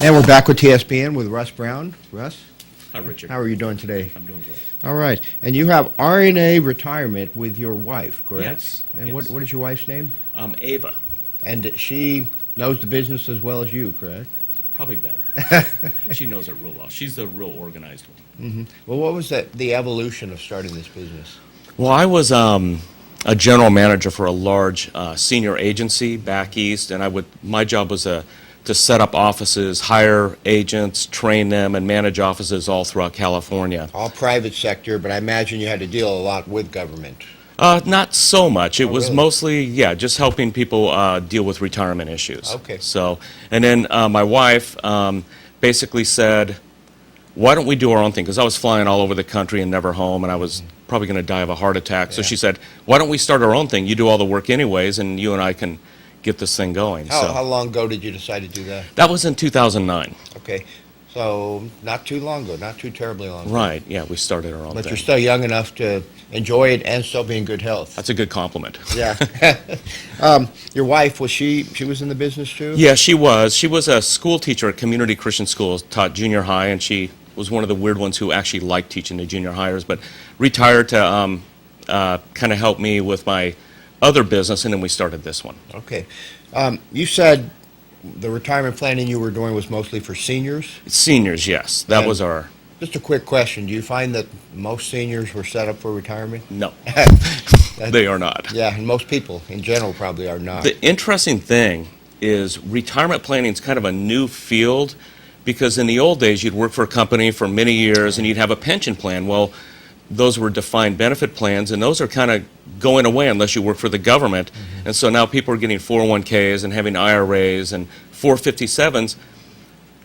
And we're back with TSPN with Russ Brown. Russ, Hi, Richard. how are you doing today? I'm doing great. All right. And you have RNA Retirement with your wife, correct? Yes. And yes. what is your wife's name? Ava. And she knows the business as well as you, correct? Probably better. She knows it real well. She's the real organized one. Well, what was the evolution of starting this business? Well, I was a general manager for a large senior agency back east, and my job was to set up offices, hire agents, train them, and manage offices all throughout California. All private sector, but I imagine you had to deal a lot with government. Not so much. It was really? mostly, just helping people deal with retirement issues. Okay. So, and then my wife basically said, why don't we do our own thing? Because I was flying all over the country and never home, and I was probably going to die of a heart attack. So Yeah. she said, why don't we start our own thing? You do all the work anyways, and you and I can get this thing going. How long ago did you decide to do that? That was in 2009. Okay. So not too long ago, not too terribly long ago. Right, yeah, we started our own But thing. you're still young enough to enjoy it and still be in good health. That's a good compliment. Yeah. Your wife, she was in the business too? Yeah, she was. She was a school teacher at community Christian schools, taught junior high, and she was one of the weird ones who actually liked teaching the junior hires, but retired to kind of help me with my other business, and then we started this one. Okay. You said the retirement planning you were doing was mostly for seniors? Seniors, yes. That And- was our... Just a quick question. Do you find that most seniors were set up for retirement? No, they are not. Yeah, and most people in general probably are not. The interesting thing is retirement planning is kind of a new field, because in the old days you'd work for a company for many years and you'd have a pension plan. Well, those were defined benefit plans, and those are kind of going away unless you work for the government. And so now people are getting 401ks and having IRAs and 457s.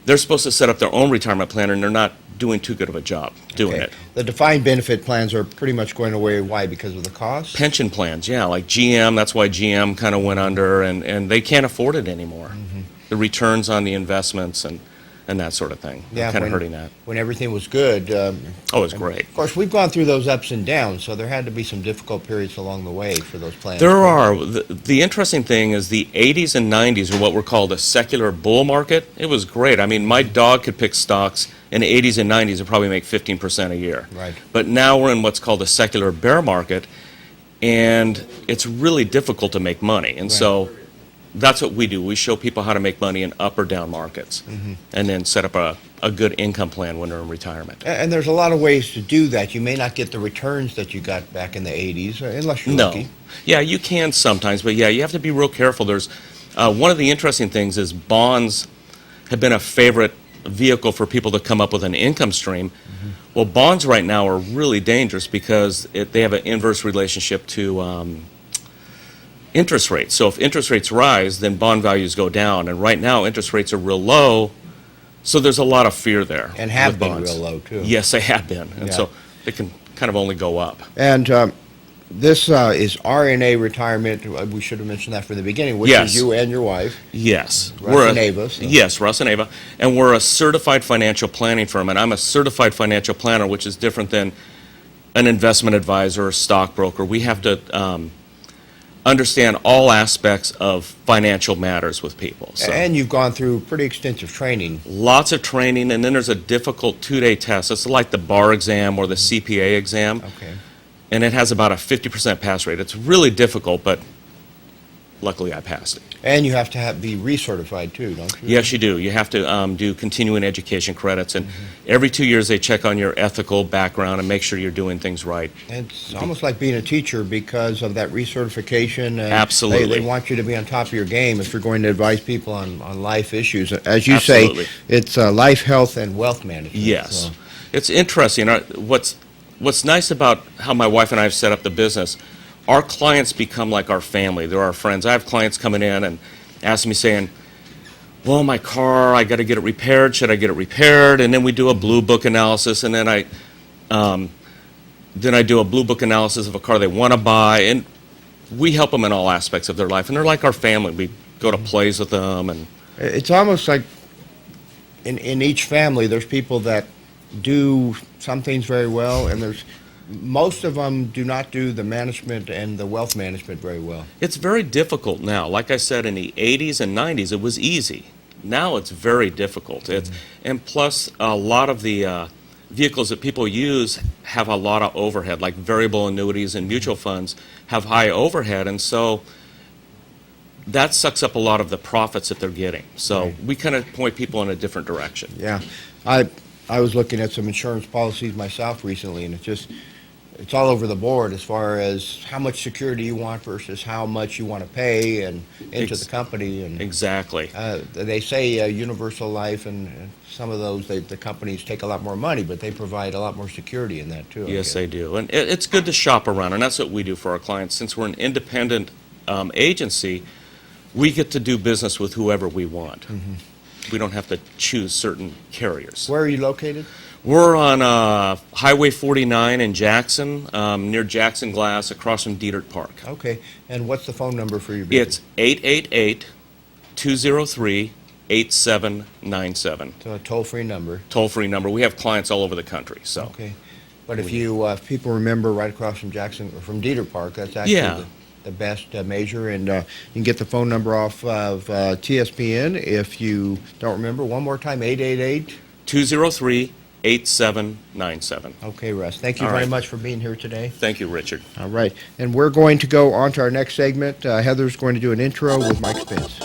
They're supposed to set up their own retirement plan, and they're not doing too good of a job doing Okay. it. The defined benefit plans are pretty much going away. Why? Because of the cost? Pension plans, yeah, like GM, that's why GM kind of went under, and they can't afford it anymore. The returns on the investments and that sort of thing. Yeah, Kind of when- hurting that. When everything was good. Oh, it's great. Of course, we've gone through those ups and downs, so there had to be some difficult periods along the way for those plans. There are. The interesting thing is the 80s and 90s are what were called a secular bull market. It was great. I mean, my dog could pick stocks in the 80s and 90s and probably make 15% a year. Right. But now we're in what's called a secular bear market, and it's really difficult to make money. And so that's what we do. We show people how to make money in up or down markets, and then set up a good income plan when they're in retirement. And there's a lot of ways to do that. You may not get the returns that you got back in the 80s, unless you're No. lucky. Yeah, you can sometimes, but yeah, you have to be real careful. There's one of the interesting things is bonds have been a favorite vehicle for people to come up with an income stream. Well, bonds right now are really dangerous because they have an inverse relationship to interest rates. So if interest rates rise, then bond values go down. And right now, interest rates are real low, so there's a lot of fear there. And have with been bonds. real low, too. Yes, they have been. And Yeah. so they can kind of only go up. And this is RNA Retirement. We should have mentioned that from the beginning, which Yes. is you and your wife. Yes. Russ and Ava, so- Yes, Russ and Ava. And we're a certified financial planning firm, and I'm a certified financial planner, which is different than an investment advisor or stockbroker. We have to understand all aspects of financial matters with people. So And you've gone through pretty extensive training. lots of training, and then there's a difficult 2-day test. It's like the bar exam or the CPA exam, Okay. and it has about a 50% pass rate. It's really difficult, but luckily I passed it. And you have to be recertified, too, don't you? Yes, you do. You have to do continuing education credits, and every 2 years they check on your ethical background and make sure you're doing things right. And it's almost like being a teacher because of that recertification. And Absolutely. They want you to be on top of your game if you're going to advise people on life issues. As you Absolutely. say, it's life, health, and wealth management. Yes. So- It's interesting. What's nice about how my wife and I have set up the business, our clients become like our family. They're our friends. I have clients coming in and asking me, saying, well, my car, I got to get it repaired. Should I get it repaired? And then we do a blue book analysis, and then I do a blue book analysis of a car they want to buy, and we help them in all aspects of their life. And they're like our family. We go to plays with them, and It's almost like in each family, there's people that do some things very well, and most of them do not do the management and the wealth management very well. it's very difficult now. Like I said, in the 80s and 90s, it was easy. Now it's very difficult. And plus, a lot of the vehicles that people use have a lot of overhead, like variable annuities and mutual funds have high overhead, and so that sucks up a lot of the profits that they're getting. So Right. we kind of point people in a different direction. Yeah. I was looking at some insurance policies myself recently, and it's all over the board as far as how much security you want versus how much you want to pay and into the company. And Exactly. they say universal life and some of those, the companies take a lot more money, but they provide a lot more security in that too. I Yes, guess. they do. And it's good to shop around, and that's what we do for our clients. Since we're an independent agency, we get to do business with whoever we want. We don't have to choose certain carriers. Where are you located? We're on Highway 49 in Jackson, near Jackson Glass, across from Dietert Park. Okay. And what's the phone number for your business? It's 888-203-8797. So a toll-free number. Toll-free number. We have clients all over the country, so. Okay. But if if people remember right across from Jackson, or from Dietert Park, that's actually Yeah. the best measure. And you can get the phone number off of TSPN if you don't remember. One more time, 888. 203-8797. Okay, Russ. Thank you All very right. much for being here today. Thank you, Richard. All right. And we're going to go on to our next segment. Heather's going to do an intro with Mike Spence.